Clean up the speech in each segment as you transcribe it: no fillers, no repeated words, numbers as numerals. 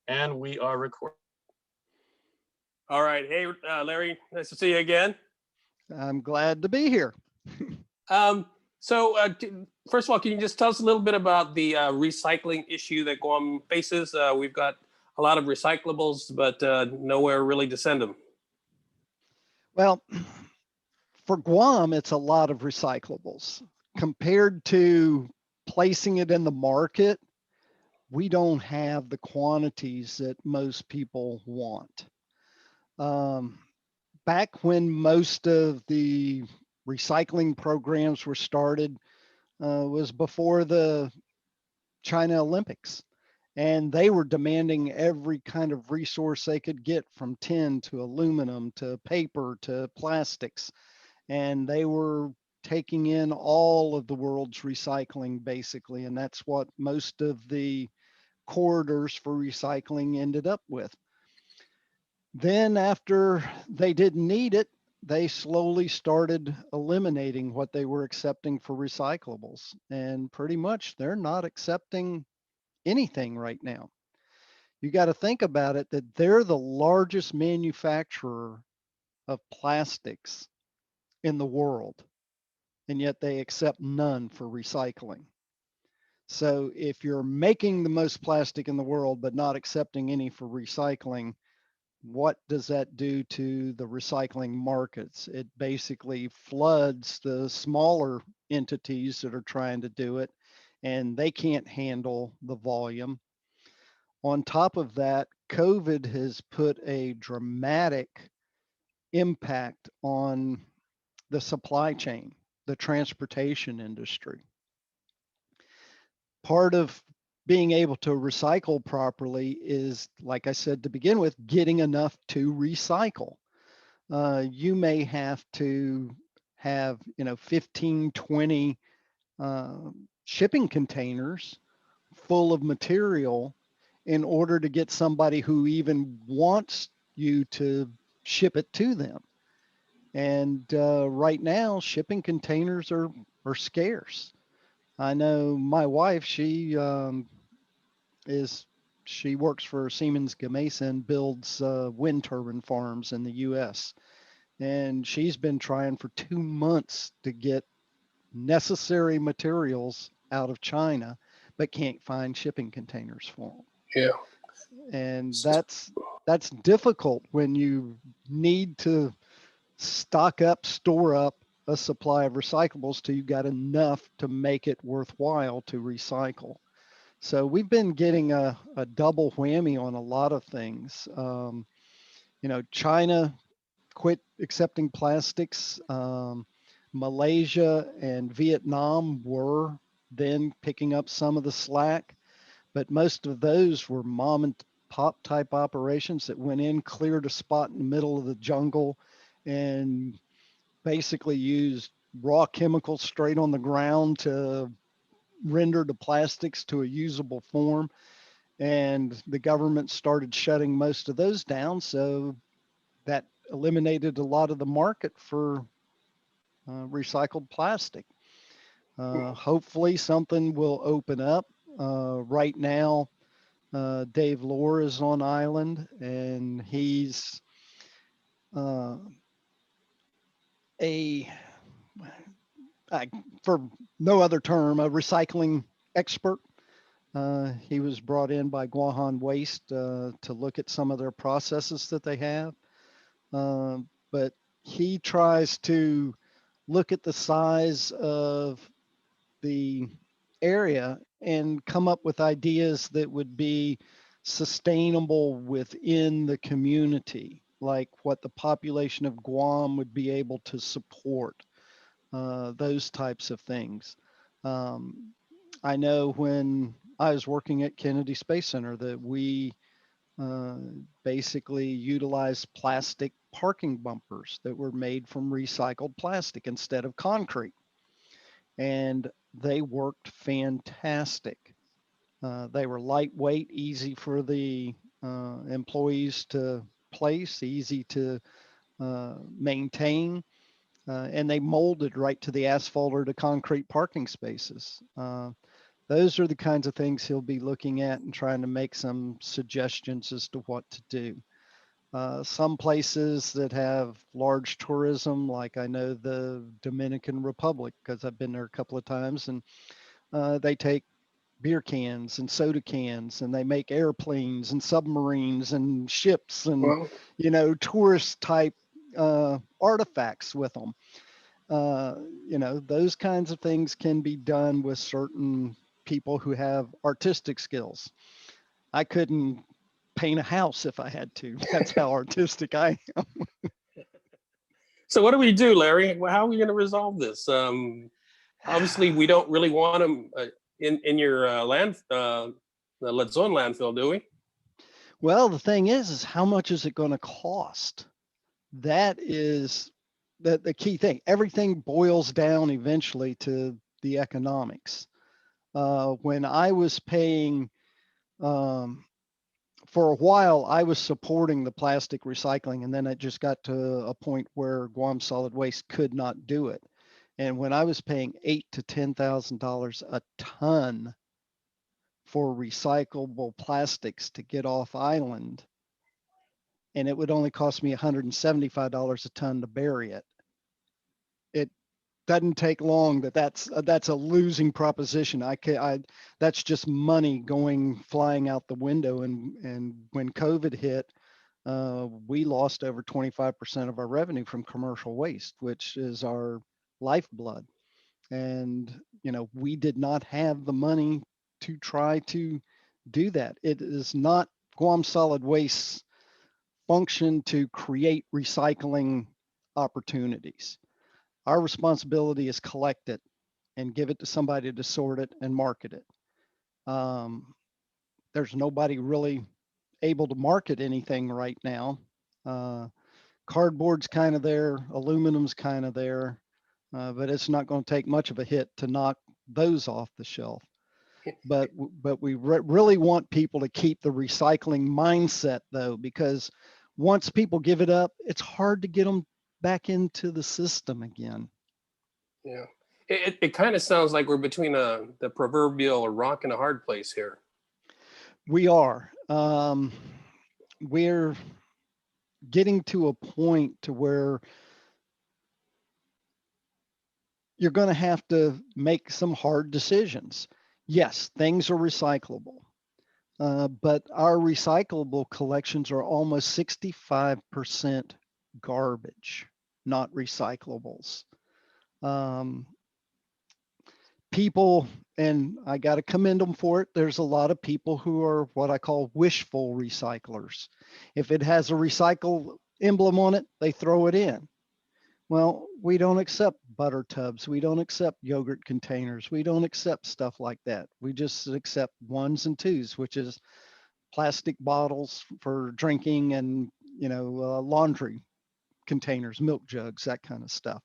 And we are recording. All right. Hey, Larry, nice to see you again. I'm glad to be here. First of all, can you just tell us a little bit about the recycling issue that Guam faces? We've got a lot of recyclables, but nowhere really to send them. Well, for Guam, it's a lot of recyclables. Compared to placing it in the market, we don't have the quantities that most people want. Back when most of the recycling programs were started was before the China Olympics. And they were demanding every kind of resource they could get, from tin to aluminum to paper to plastics. And they were taking in all of the world's recycling, basically. And that's what most of the corridors for recycling ended up with. Then after they didn't need it, they slowly started eliminating what they were accepting for recyclables. And pretty much they're not accepting anything right now. You got to think about it, that they're the largest manufacturer of plastics in the world, and yet they accept none for recycling. So if you're making the most plastic in the world but not accepting any for recycling, what does that do to the recycling markets? It basically floods the smaller entities that are trying to do it, and they can't handle the volume. On top of that, COVID has put a dramatic impact on the supply chain, the transportation industry. Part of being able to recycle properly is, like I said to begin with, getting enough to recycle. You may have to have 15, 20 shipping containers full of material in order to get somebody who even wants you to ship it to them. And right now, shipping containers are scarce. I know my wife, she works for Siemens Gamesa and builds wind turbine farms in the US. And she's been trying for 2 months to get necessary materials out of China, but can't find shipping containers for them. Yeah. And that's difficult when you need to stock up, store up a supply of recyclables till you've got enough to make it worthwhile to recycle. So we've been getting a double whammy on a lot of things. China quit accepting plastics. Malaysia and Vietnam were then picking up some of the slack, but most of those were mom and pop type operations that went in, cleared a spot in the middle of the jungle, and basically used raw chemicals straight on the ground to render the plastics to a usable form. And the government started shutting most of those down. So that eliminated a lot of the market for recycled plastic. Hopefully something will open up. Right now, Dave Lohr is on island, and he's for no other term, a recycling expert. He was brought in by Guam Waste to look at some of their processes that they have. But he tries to look at the size of the area and come up with ideas that would be sustainable within the community, like what the population of Guam would be able to support, those types of things. I know when I was working at Kennedy Space Center that we basically utilized plastic parking bumpers that were made from recycled plastic instead of concrete. And they worked fantastic. They were lightweight, easy for the employees to place, easy to maintain, and they molded right to the asphalt or the concrete parking spaces. Those are the kinds of things he'll be looking at and trying to make some suggestions as to what to do. Some places that have large tourism, like I know the Dominican Republic, because I've been there a couple of times, and they take beer cans and soda cans, and they make airplanes and submarines and ships and, Well, tourist type artifacts with them. Those kinds of things can be done with certain people who have artistic skills. I couldn't paint a house if I had to. That's how artistic I am. so what do we do, Larry? How are we going to resolve this? Obviously, we don't really want them in your the lead zone landfill, do we? Well, the thing is how much is it going to cost? That is the key thing. Everything boils down eventually to the economics. When I was paying, for a while, I was supporting the plastic recycling, and then it just got to a point where Guam Solid Waste could not do it. And when I was paying $8,000 to $10,000 a ton for recyclable plastics to get off island, and it would only cost me $175 a ton to bury it. It doesn't take long that's a losing proposition. That's just money flying out the window. And when COVID hit, we lost over 25% of our revenue from commercial waste, which is our lifeblood. And we did not have the money to try to do that. It is not Guam Solid Waste function to create recycling opportunities. Our responsibility is collect it and give it to somebody to sort it and market it. There's nobody really able to market anything right now. Cardboard's kind of there, aluminum's kind of there, but it's not going to take much of a hit to knock those off the shelf. But we really want people to keep the recycling mindset, though, because once people give it up, it's hard to get them back into the system again. Yeah. It kind of sounds like we're between the proverbial rock and a hard place here. We are. We're getting to a point to where you're going to have to make some hard decisions. Yes, things are recyclable, but our recyclable collections are almost 65% garbage, not recyclables. People, and I got to commend them for it, there's a lot of people who are what I call wishful recyclers. If it has a recycle emblem on it, they throw it in. Well, we don't accept butter tubs. We don't accept yogurt containers. We don't accept stuff like that. We just accept ones and twos, which is plastic bottles for drinking and, laundry containers, milk jugs, that kind of stuff.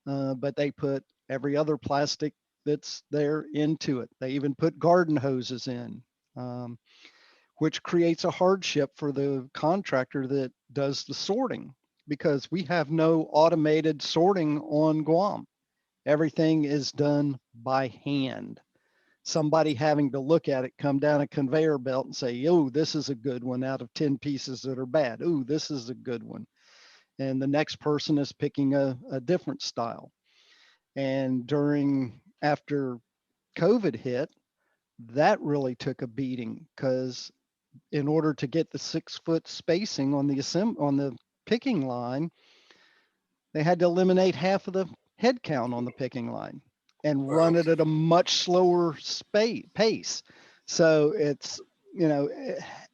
But they put every other plastic that's there into it. They even put garden hoses in, which creates a hardship for the contractor that does the sorting, because we have no automated sorting on Guam. Everything is done by hand. Somebody having to look at it, come down a conveyor belt and say, oh, this is a good one out of 10 pieces that are bad. Oh, this is a good one. And the next person is picking a different style. And after COVID hit, that really took a beating, because in order to get the 6-foot spacing on the picking line, they had to eliminate half of the head count on the picking line and run it at a much slower pace. So it's,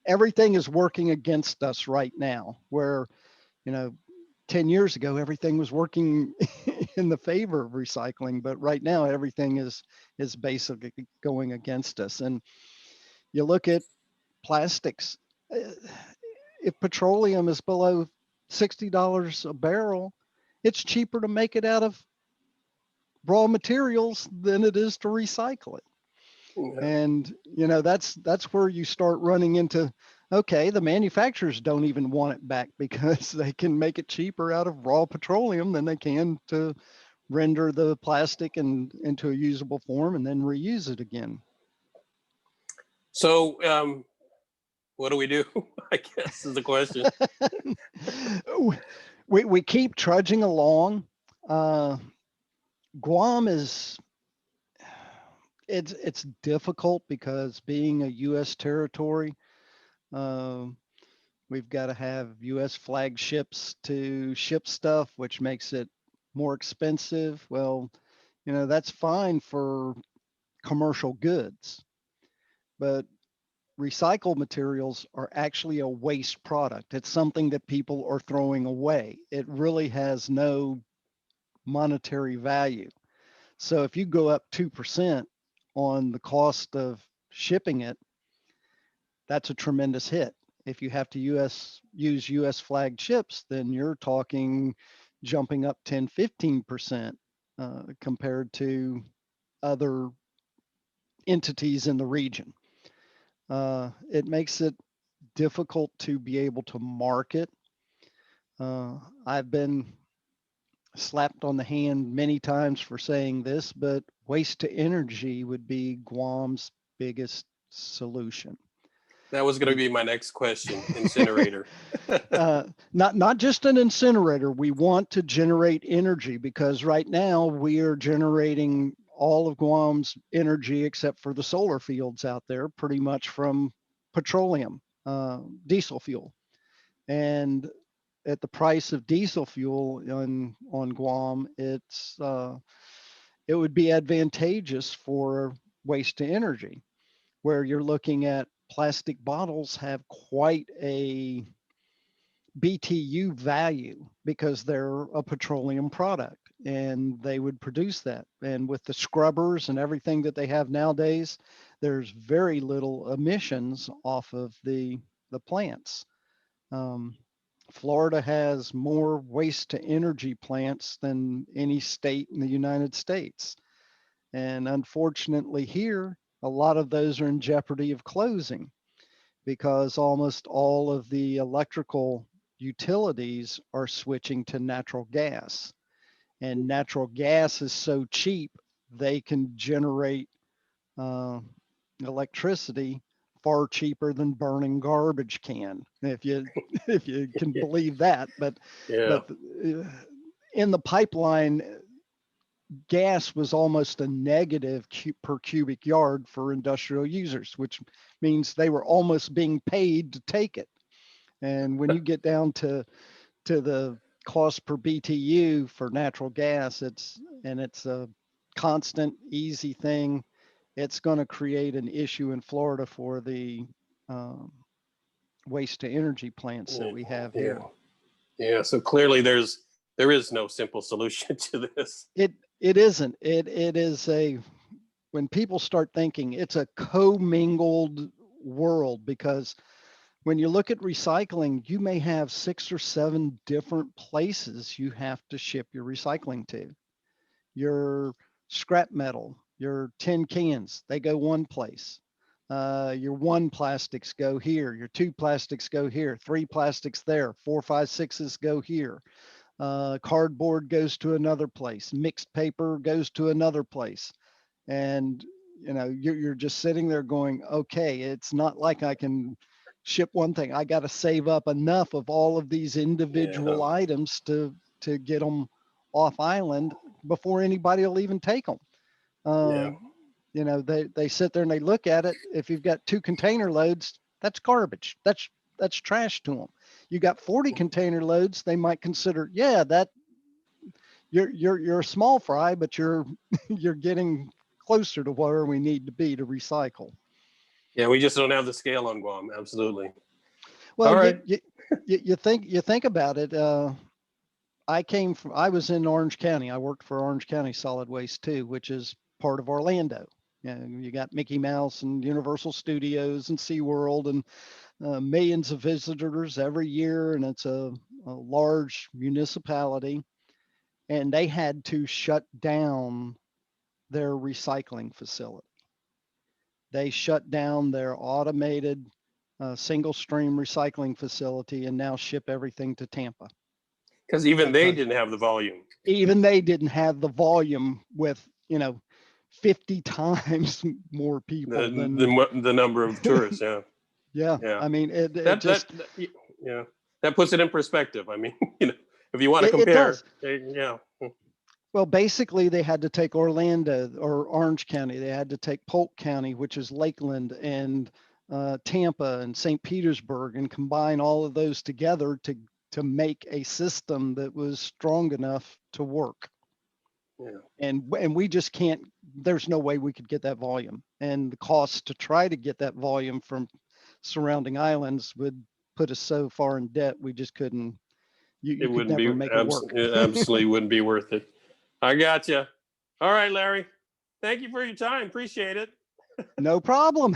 everything is working against us right now, where, 10 years ago, everything was working in the favor of recycling, but right now everything is basically going against us. And you look at plastics, if petroleum is below $60 a barrel, it's cheaper to make it out of raw materials than it is to recycle it. Yeah. And that's where you start running into, okay, the manufacturers don't even want it back because they can make it cheaper out of raw petroleum than they can to render the plastic into a usable form and then reuse it again. So, what do we do? I guess is the question. We keep trudging along. Guam is it's difficult because being a U.S. territory, we've got to have U.S. flag ships to ship stuff, which makes it more expensive. Well, that's fine for commercial goods, but recycled materials are actually a waste product. It's something that people are throwing away. It really has no monetary value. So if you go up 2% on the cost of shipping it, that's a tremendous hit. If you have to use US flagged ships, then you're talking jumping up 10, 15% compared to other entities in the region. It makes it difficult to be able to market. I've been slapped on the hand many times for saying this, but waste to energy would be Guam's biggest solution. That was going to be my next question. Incinerator. Not just an incinerator. We want to generate energy because right now we are generating all of Guam's energy except for the solar fields out there, pretty much from petroleum, diesel fuel. And at the price of diesel fuel on Guam, it would be advantageous for waste to energy, where you're looking at plastic bottles have quite a BTU value because they're a petroleum product and they would produce that. And with the scrubbers and everything that they have nowadays, there's very little emissions off of the plants. Florida has more waste to energy plants than any state in the United States. And unfortunately here, a lot of those are in jeopardy of closing because almost all of the electrical utilities are switching to natural gas. And natural gas is so cheap, they can generate electricity far cheaper than burning garbage can, if you can believe that. But in the pipeline, gas was almost a negative per cubic yard for industrial users, which means they were almost being paid to take it. And when you get down to the cost per BTU for natural gas, it's a constant, easy thing. It's going to create an issue in Florida for the waste to energy plants that we have here. Yeah. So clearly there is no simple solution to this. It isn't. It is when people start thinking, it's a commingled world, because when you look at recycling, you may have 6 or 7 different places you have to ship your recycling to. Your scrap metal, your tin cans, they go one place. Your 1 plastics go here, your 2 plastics go here, 3 plastics there, 4, 5, 6s go here. Cardboard goes to another place, mixed paper goes to another place. And you're just sitting there going, okay, it's not like I can ship one thing. I got to save up enough of all of these individual items to get them off island before anybody will even take them. They sit there and they look at it. If you've got 2 container loads, that's garbage. That's trash to them. You got 40 container loads, they might consider, that you're a small fry, but you're getting closer to where we need to be to recycle. Yeah, we just don't have the scale on Guam. Absolutely. Well, all right. You think about it. I was in Orange County. I worked for Orange County Solid Waste too, which is part of Orlando. You got Mickey Mouse and Universal Studios and SeaWorld and millions of visitors every year. And it's a large municipality. And they had to shut down their recycling facility. They shut down their automated single stream recycling facility and now ship everything to Tampa. Because even they didn't have the volume. Even they didn't have the volume with, 50 times more people than, the number of tourists. Yeah. yeah. Yeah. I mean, it That, just, yeah, that puts it in perspective. I mean, if you want to it compare, does. yeah. Well, basically, they had to take Orlando or Orange County. They had to take Polk County, which is Lakeland, and Tampa and St. Petersburg, and combine all of those together to make a system that was strong enough to work. Yeah. And we just can't. There's no way we could get that volume, and the cost to try to get that volume from surrounding islands would put us so far in debt we just couldn't. You It could wouldn't never be, make it work. it absolutely wouldn't be worth it. I got you. All right, Larry. Thank you for your time. Appreciate it. No problem.